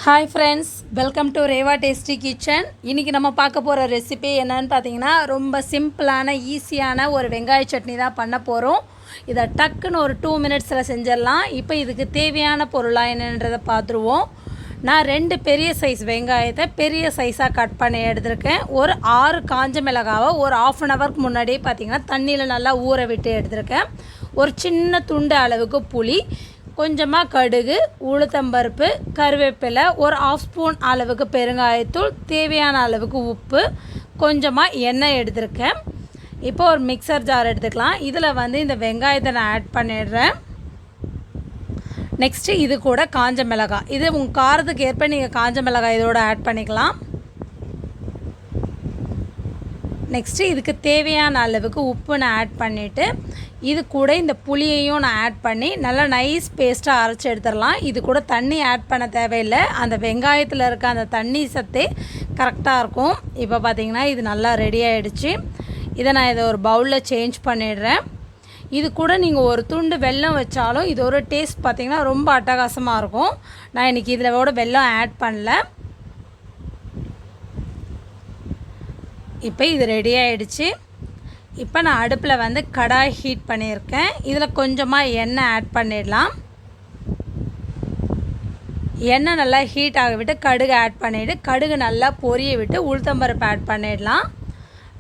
Hi friends, welcome to Reva tasty kitchen. இன்றைக்கி நம்ம பார்க்க போகிற ரெசிபி என்னன்னு பார்த்தீங்கன்னா, ரொம்ப சிம்பிளான ஈஸியான ஒரு வெங்காய சட்னி தான் பண்ண போகிறோம். இதை டக்குன்னு ஒரு 2 மினிட்ஸில் செஞ்சிடலாம். இப்போ இதுக்கு தேவையான பொருளாக என்னன்றதை பார்த்துருவோம். நான் 2 பெரிய சைஸ் வெங்காயத்தை பெரிய சைஸாக கட் பண்ணி எடுத்திருக்கேன். ஒரு 6 காஞ்ச மிளகாவை ஒரு 1/2 ஹவருக்கு முன்னாடியே பார்த்திங்கன்னா தண்ணியில் நல்லா ஊற விட்டு எடுத்திருக்கேன். ஒரு சின்ன துண்டு அளவுக்கு புளி, கொஞ்சமாக கடுகு, உளுத்தம்பருப்பு, கருவேப்பிலை, ஒரு 1/2 ஸ்பூன் அளவுக்கு பெருங்காயத்தூள், தேவையான அளவுக்கு உப்பு, கொஞ்சமாக எண்ணெய் எடுத்திருக்கேன். இப்போ ஒரு மிக்சர் ஜார் எடுத்துக்கலாம். இதில் இந்த வெங்காயத்தை நான் ஆட் பண்ணிடுறேன். நெக்ஸ்ட்டு இது கூட காஞ்ச மிளகாய், இது உங்கள் காரத்துக்கு ஏற்ப நீங்கள் காஞ்ச மிளகாய் இதோடு ஆட் பண்ணிக்கலாம். நெக்ஸ்ட்டு இதுக்கு தேவையான அளவுக்கு உப்பு நான் ஆட் பண்ணிவிட்டு, இது கூட இந்த புளியையும் நான் ஆட் பண்ணி நல்லா நைஸ் பேஸ்ட்டாக அரைச்சி எடுத்துடலாம். இது கூட தண்ணி ஆட் பண்ண தேவையில்லை, அந்த வெங்காயத்தில் இருக்க அந்த தண்ணி சத்தே கரெக்டாக இருக்கும். இப்போ பார்த்திங்கன்னா இது நல்லா ரெடி ஆகிடுச்சு. இதை நான் ஒரு பவுலில் சேஞ்ச் பண்ணிடுறேன். இது கூட நீங்கள் ஒரு துண்டு வெல்லம் வச்சாலும் இது ஒரு டேஸ்ட் பார்த்திங்கன்னா ரொம்ப அட்டகாசமாக இருக்கும். நான் இன்றைக்கி இதில் வெல்லம் ஆட் பண்ணல. இப்போ இது ரெடி ஆகிடுச்சு. இப்போ நான் அடுப்பில் கடாய் ஹீட் பண்ணியிருக்கேன். இதில் கொஞ்சமாக எண்ணெய் ஆட் பண்ணிடலாம். எண்ணெய் நல்லா ஹீட் ஆக விட்டு கடுகு ஆட் பண்ணிவிட்டு, கடுகு நல்லா பொரிய விட்டு உளுத்தம்பருப்பு ஆட் பண்ணிடலாம்.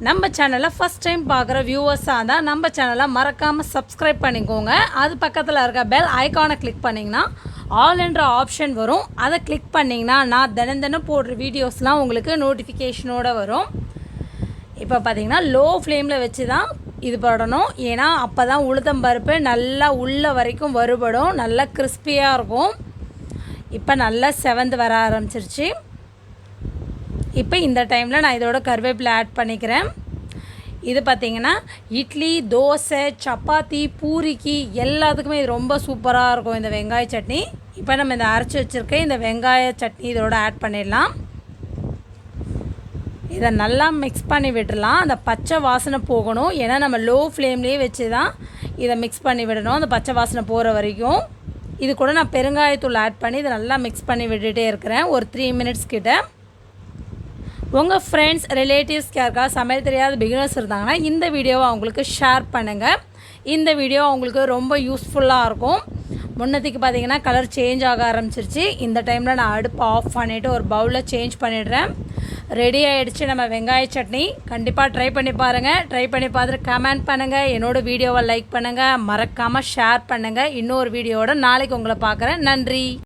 நம்ம சேனலை ஃபஸ்ட் டைம் பார்க்குற வியூவர்ஸாக இருந்தால் நம்ம சேனலை மறக்காமல் சப்ஸ்கிரைப் பண்ணிக்கோங்க. அது பக்கத்தில் இருக்க பெல் ஐக்கானை கிளிக் பண்ணிங்கன்னா ஆல் என்ற ஆப்ஷன் வரும். அதை கிளிக் பண்ணிங்கன்னா நான் தினம் போடுற வீடியோஸ்லாம் உங்களுக்கு நோட்டிஃபிகேஷனோடு வரும். இப்போ பார்த்திங்கன்னா லோ ஃப்ளேமில் வச்சு தான் இது போடணும். ஏன்னா அப்போ தான் உளுத்தம்பருப்பு நல்லா உள்ள வரைக்கும் வறுபடும், நல்லா கிறிஸ்பியாக இருக்கும். இப்போ நல்லா செவந்து வர ஆரம்பிச்சிருச்சு. இப்போ இந்த டைமில் நான் இதோட கருவேப்பிலை ஆட் பண்ணிக்கிறேன். இது பார்த்திங்கன்னா இட்லி, தோசை, சப்பாத்தி, பூரிக்கு எல்லாத்துக்குமே இது ரொம்ப சூப்பராக இருக்கும் இந்த வெங்காய சட்னி. இப்போ நம்ம இந்த அரைச்சி வச்சுருக்க இந்த வெங்காய சட்னி இதோட ஆட் பண்ணிடலாம். இதை நல்லா மிக்ஸ் பண்ணி விட்டுடலாம். அந்த பச்சை வாசனை போகணும். ஏன்னா நம்ம லோ ஃப்ளேம்லேயே வச்சு தான் இதை மிக்ஸ் பண்ணி விடணும், அந்த பச்சை வாசனை போகிற வரைக்கும். இது கூட நான் பெருங்காயத்தூள் ஆட் பண்ணி இதை நல்லா மிக்ஸ் பண்ணி விட்டுகிட்டே இருக்கிறேன் ஒரு 3 மினிட்ஸ் கிட்ட. உங்கள் ஃப்ரெண்ட்ஸ், ரிலேட்டிவ்ஸ் யாருக்காவது சமையல் தெரியாத பிகினர்ஸ் இருந்தாங்கன்னா இந்த வீடியோவை அவங்களுக்கு ஷேர் பண்ணுங்கள். இந்த வீடியோ அவங்களுக்கு ரொம்ப யூஸ்ஃபுல்லாக இருக்கும். முன்னத்துக்கு பார்த்திங்கன்னா கலர் சேஞ்ச் ஆக ஆரம்பிச்சிருச்சு. இந்த டைமில் நான் அடுப்பு ஆஃப் பண்ணிவிட்டு ஒரு பவுலில் சேஞ்ச் பண்ணிடுறேன். ரெடி ஆகிடுச்சு நம்ம வெங்காய சட்னி. கண்டிப்பாக ட்ரை பண்ணி பாருங்கள். ட்ரை பண்ணி பார்த்துட்டு கமெண்ட் பண்ணுங்கள். என்னோடய வீடியோவை லைக் பண்ணுங்கள், மறக்காமல் ஷேர் பண்ணுங்கள். இன்னொரு வீடியோவோட நாளைக்கு உங்களை பார்க்குறேன். நன்றி.